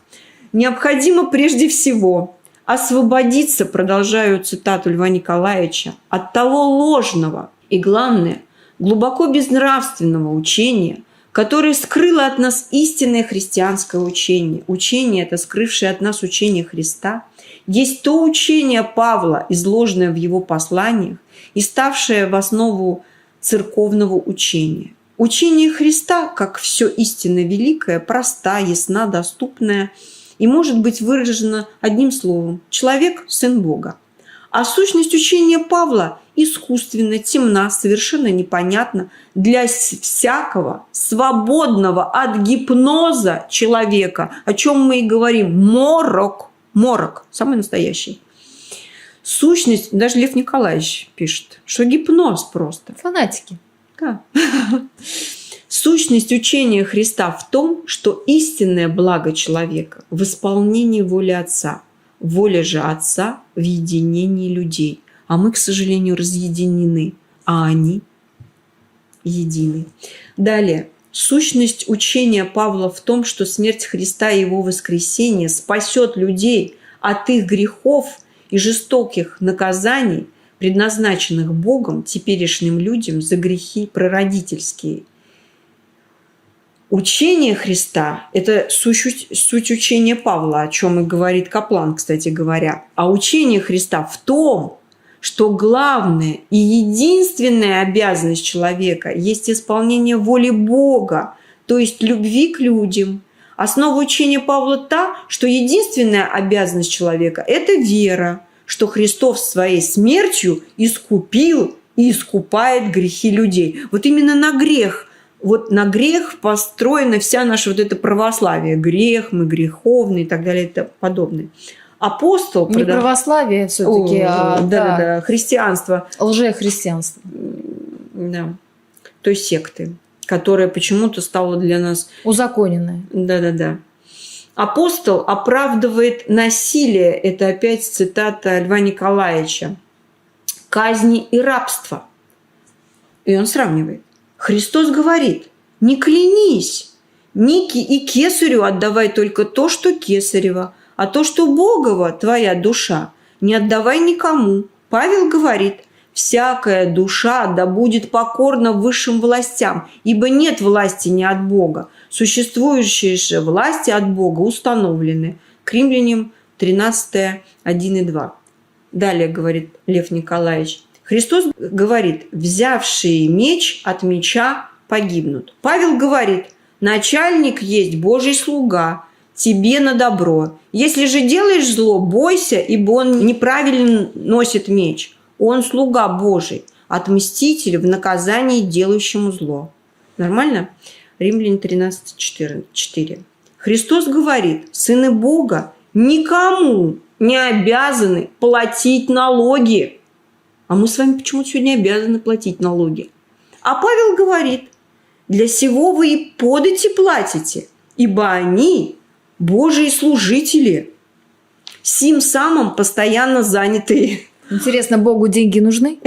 Необходимо прежде всего освободиться, продолжаю цитату Льва Николаевича, от того ложного и, главное, глубоко безнравственного учения, которое скрыло от нас истинное христианское учение. Учение это, скрывшее от нас учение Христа, есть то учение Павла, изложенное в его посланиях и ставшее в основу церковного учения. Учение Христа, как все истинно великое, проста, ясна, доступная и может быть выражена одним словом – человек – сын Бога. А сущность учения Павла искусственно, темна, совершенно непонятна для всякого свободного от гипноза человека, о чем мы и говорим, морок, самый настоящий. Сущность, даже Лев Николаевич пишет, что гипноз просто. Фанатики. Да. Сущность учения Христа в том, что истинное благо человека в исполнении воли Отца, воля же Отца в единении людей. А мы, к сожалению, разъединены, а они едины. Далее. Сущность учения Павла в том, что смерть Христа и его воскресение спасет людей от их грехов и жестоких наказаний, предназначенных Богом теперешним людям за грехи прародительские. Учение Христа – это суть учения Павла, о чем и говорит Каплан, кстати говоря. А учение Христа в том, что главная и единственная обязанность человека есть исполнение воли Бога, то есть любви к людям. Основа учения Павла та, что единственная обязанность человека – это вера, что Христос своей смертью искупил и искупает грехи людей. Вот именно на грех построена вся наша вот это православие. Грех, мы греховны и так далее и тому подобное. Апостол... Не православие все-таки, да, христианство. Лжехристианство. Да. То есть секты, которая почему-то стала для нас... Узаконенная. Да. Апостол оправдывает насилие, это опять цитата Льва Николаевича, казни и рабство. И он сравнивает. Христос говорит, не клянись, и кесарю отдавай только то, что кесарево, а то, что Богово, твоя душа, не отдавай никому. Павел говорит, всякая душа да будет покорна высшим властям, ибо нет власти не от Бога. Существующие же власти от Бога установлены. К Римлянам 13, 1 и 2. Далее говорит Лев Николаевич. Христос говорит, взявшие меч от меча погибнут. Павел говорит, начальник есть Божий слуга, тебе на добро. Если же делаешь зло, бойся, ибо он неправильно носит меч. Он слуга Божий, отмститель в наказании делающему зло. Нормально? Римляне 13, 4. Христос говорит, сыны Бога никому не обязаны платить налоги. А мы с вами почему-то сегодня обязаны платить налоги. А Павел говорит, для сего вы и подати платите, ибо они Божьи служители, сим самым постоянно занятые. Интересно, Богу деньги нужны?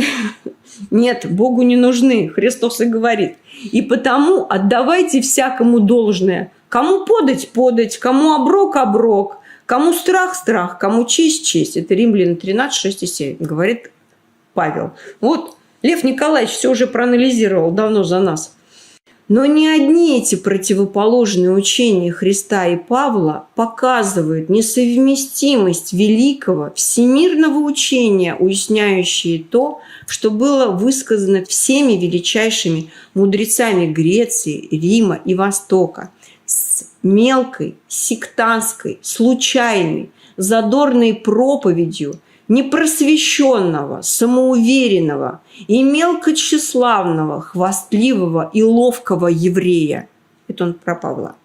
Нет, Богу не нужны, Христос и говорит. И потому отдавайте всякому должное. Кому подать, кому оброк, кому страх, кому честь. Это Римляне 13, 6 и 7, говорит Павел. Вот Лев Николаевич все уже проанализировал давно за нас. Но не одни эти противоположные учения Христа и Павла показывают несовместимость великого всемирного учения, уясняющие то, что было высказано всеми величайшими мудрецами Греции, Рима и Востока, с мелкой, сектантской, случайной, задорной проповедью непросвещенного, самоуверенного и мелко тщеславного, хвастливого и ловкого еврея. Это он про Павла.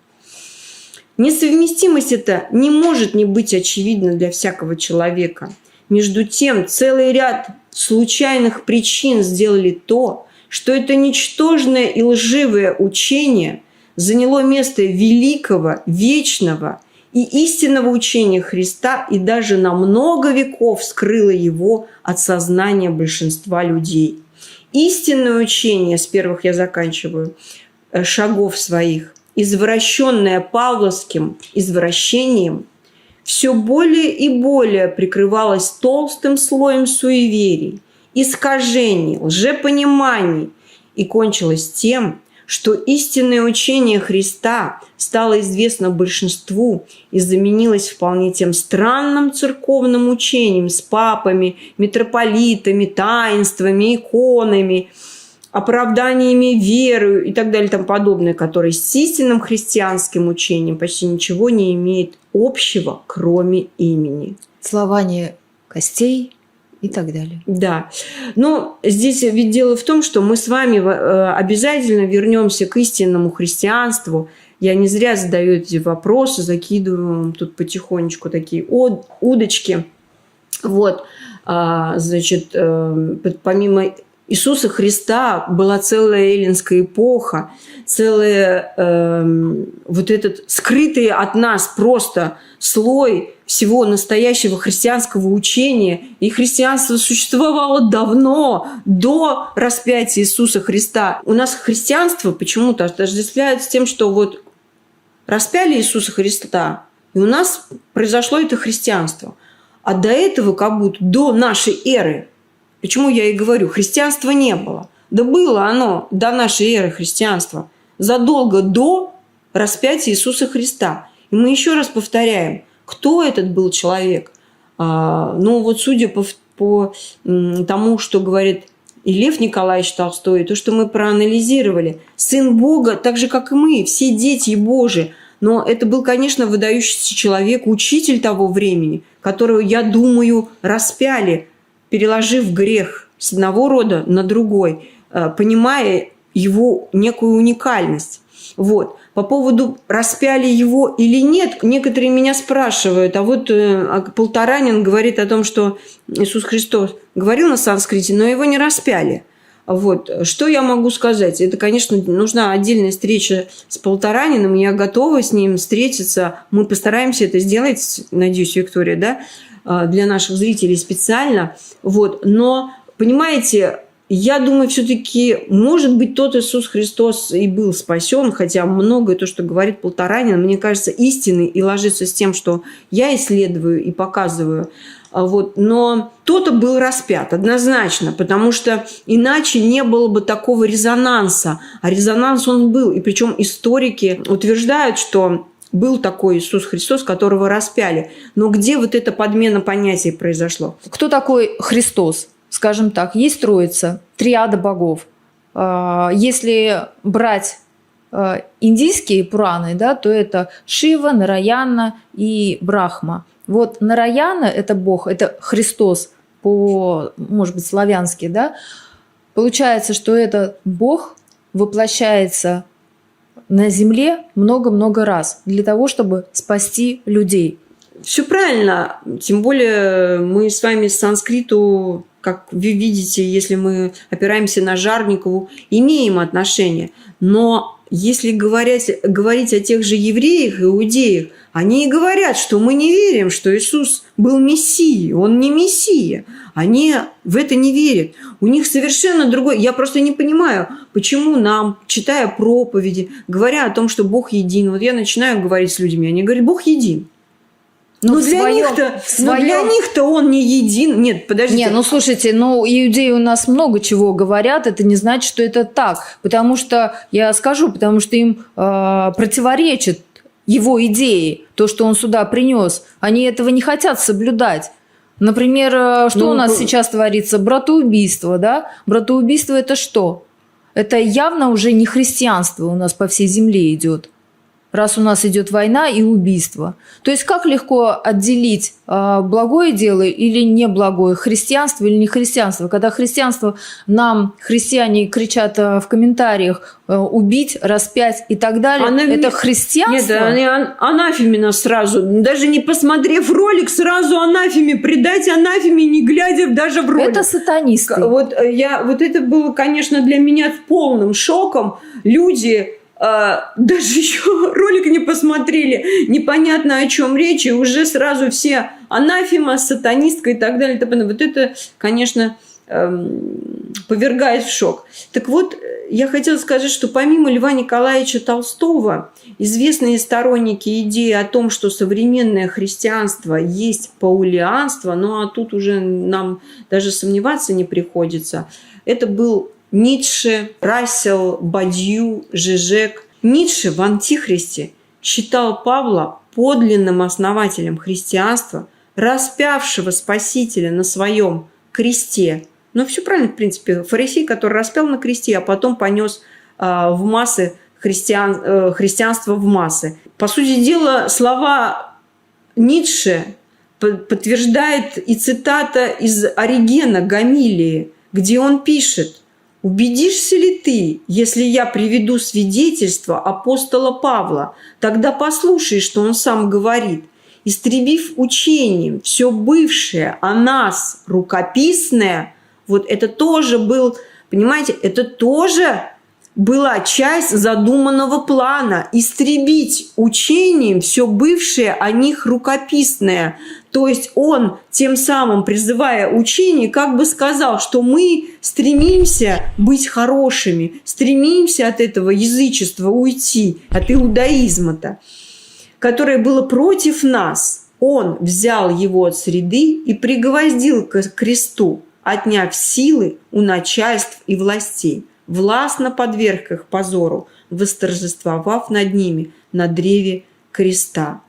Несовместимость эта не может не быть очевидна для всякого человека. Между тем, целый ряд случайных причин сделали то, что это ничтожное и лживое учение заняло место великого, вечного и истинного учения Христа и даже на много веков скрыло его от сознания большинства людей. Истинное учение, с первых я заканчиваю, шагов своих, извращенное павловским извращением, все более и более прикрывалось толстым слоем суеверий, искажений, лжепониманий и кончилось тем, что истинное учение Христа стало известно большинству и заменилось вполне тем странным церковным учением с папами, митрополитами, таинствами, иконами, оправданиями веры и так далее и тому подобное, которые с истинным христианским учением почти ничего не имеет общего, кроме имени. Слование костей и так далее. Да. Но здесь ведь дело в том, что мы с вами обязательно вернемся к истинному христианству. Я не зря задаю эти вопросы, закидываю вам тут потихонечку такие удочки. Вот. Значит, помимо Иисуса Христа была целая эллинская эпоха, целая вот этот скрытый от нас просто слой всего настоящего христианского учения. И христианство существовало давно, до распятия Иисуса Христа. У нас христианство почему-то отождествляется с тем, что вот распяли Иисуса Христа, и у нас произошло это христианство. А до этого, как будто до нашей эры, почему я и говорю, христианства не было. Да было оно до нашей эры христианства, задолго до распятия Иисуса Христа. И мы еще раз повторяем, кто этот был человек. Ну вот судя по тому, что говорит и Лев Николаевич Толстой, то, что мы проанализировали, Сын Бога, так же, как и мы, все дети Божии. Но это был, конечно, выдающийся человек, учитель того времени, которого, я думаю, распяли, переложив грех с одного рода на другой, понимая его некую уникальность. Вот. По поводу распяли его или нет, некоторые меня спрашивают, а вот Полторанин говорит о том, что Иисус Христос говорил на санскрите, но его не распяли. Вот. Что я могу сказать? Это, конечно, нужна отдельная встреча с Полтораниным, я готова с ним встретиться. Мы постараемся это сделать, надеюсь, Виктория, да, для наших зрителей специально. Вот. Но, понимаете, я думаю, все-таки, может быть, тот Иисус Христос и был спасен, хотя многое то, что говорит Полторанин, мне кажется, истинный и ложится с тем, что я исследую и показываю. Вот. Но кто-то был распят, однозначно, потому что иначе не было бы такого резонанса. А резонанс он был. И причем историки утверждают, что был такой Иисус Христос, которого распяли. Но где вот эта подмена понятий произошла? Кто такой Христос? Скажем так, есть троица, триада богов. Если брать индийские Пураны, да, то это Шива, Нараяна и Брахма. Вот Нараяна – это бог, это Христос по, может быть, славянски, да. Получается, что этот бог воплощается на земле много-много раз для того, чтобы спасти людей. Все правильно. Тем более мы с вами с санскриту, как вы видите, если мы опираемся на Жарникову, имеем отношение. Но если говорить о тех же евреях, иудеях, они и говорят, что мы не верим, что Иисус был Мессией. Он не Мессия. Они в это не верят. У них совершенно другой. Я просто не понимаю, почему нам, читая проповеди, говоря о том, что Бог един, вот я начинаю говорить с людьми, они говорят, Бог един. Но для них-то он не един. Нет, подождите. Не, ну слушайте, ну иудеи у нас много чего говорят, это не значит, что это так. Потому что, я скажу, потому что им противоречит его идеи, то, что он сюда принес. Они этого не хотят соблюдать. Например, что у нас сейчас творится? Братоубийство, да? Братоубийство – это что? Это явно уже не христианство у нас по всей земле идет. Раз у нас идет война и убийство. То есть как легко отделить благое дело или неблагое, христианство или не христианство? Когда христианство, нам христиане кричат в комментариях убить, распять и так далее, это христианство? Нет, они анафеменно сразу, даже не посмотрев ролик, сразу анафеме, предать анафеме, не глядя даже в ролик. Это сатанисты. Вот это было, конечно, для меня полным шоком. Люди даже еще ролик не посмотрели, непонятно о чем речь, и уже сразу все анафема, сатанистка и так далее. Вот это, конечно, повергает в шок. Так вот, я хотела сказать, что помимо Льва Николаевича Толстого, известные сторонники идеи о том, что современное христианство есть паулианство, ну а тут уже нам даже сомневаться не приходится, это был Ницше, Рассел, Бадью, Жижек. Ницше в «Антихристе» считал Павла подлинным основателем христианства, распявшего Спасителя на своем кресте. Ну, все правильно, в принципе. Фарисей, который распял на кресте, а потом понес в массы христианство в массы. По сути дела, слова Ницше подтверждает и цитата из Оригена «Гамилии», где он пишет: «Убедишься ли ты, если я приведу свидетельство апостола Павла, тогда послушай, что он сам говорит. Истребив учением все бывшее о нас рукописное». Вот это тоже был, понимаете, это тоже была часть задуманного плана – истребить учением все бывшее о них рукописное. То есть он, тем самым призывая учение, как бы сказал, что мы стремимся быть хорошими, стремимся от этого язычества уйти, от иудаизма-то, которое было против нас. Он взял его от среды и пригвоздил к кресту, отняв силы у начальств и властей, властно подверг их позору, восторжествовав над ними на древе креста.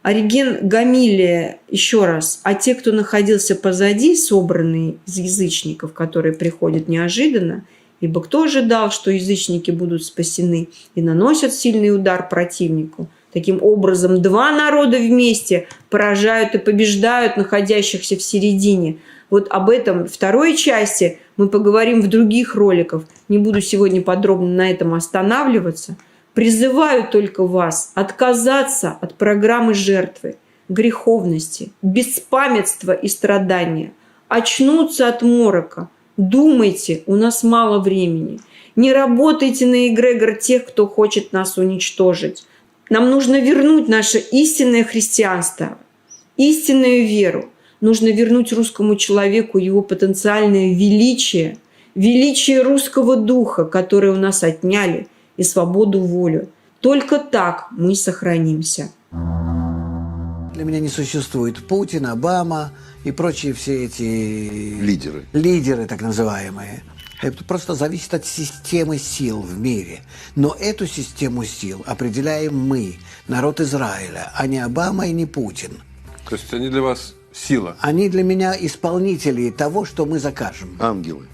Ориген Гамилия, еще раз, а те, кто находился позади, собранные из язычников, которые приходят неожиданно, ибо кто ожидал, что язычники будут спасены и наносят сильный удар противнику. Таким образом, два народа вместе поражают и побеждают находящихся в середине. Вот об этом второй части мы поговорим в других роликах. Не буду сегодня подробно на этом останавливаться. Призываю только вас отказаться от программы жертвы, греховности, беспамятства и страдания. Очнуться от морока. Думайте, у нас мало времени. Не работайте на эгрегор тех, кто хочет нас уничтожить. Нам нужно вернуть наше истинное христианство, истинную веру. Нужно вернуть русскому человеку его потенциальное величие, величие русского духа, которое у нас отняли, и свободу волю. Только так мы сохранимся. Для меня не существует Путин, Обама и прочие все эти лидеры так называемые. Это просто зависит от системы сил в мире. Но эту систему сил определяем мы, народ Израиля, а не Обама и не Путин. То есть они для вас сила? Они для меня исполнители того, что мы закажем. Ангелы?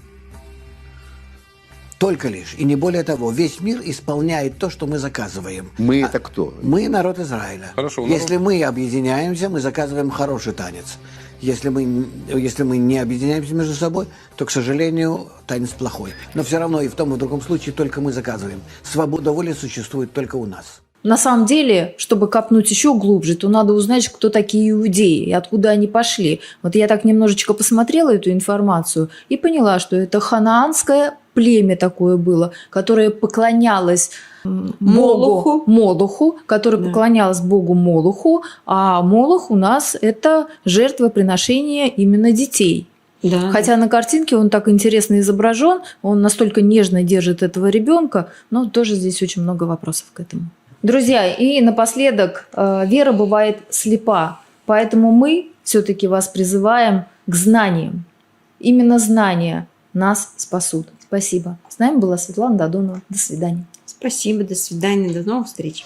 Только лишь. И не более того. Весь мир исполняет то, что мы заказываем. Мы это кто? Мы народ Израиля. Хорошо, если мы объединяемся, мы заказываем хороший танец. Если мы не объединяемся между собой, то, к сожалению, танец плохой. Но все равно и в том, и в другом случае только мы заказываем. Свобода воли существует только у нас. На самом деле, чтобы копнуть еще глубже, то надо узнать, кто такие иудеи и откуда они пошли. Вот я так немножечко посмотрела эту информацию и поняла, что это ханаанское племя такое было, которое поклонялось богу Молоху, которое поклонялось богу Молоху, а Молох у нас это жертвоприношение именно детей. Да. Хотя на картинке он так интересно изображен, он настолько нежно держит этого ребенка, но тоже здесь очень много вопросов к этому. Друзья, и напоследок, вера бывает слепа, поэтому мы все-таки вас призываем к знаниям. Именно знания нас спасут. Спасибо. С нами была Светлана Додонова. До свидания. Спасибо, до свидания, до новых встреч.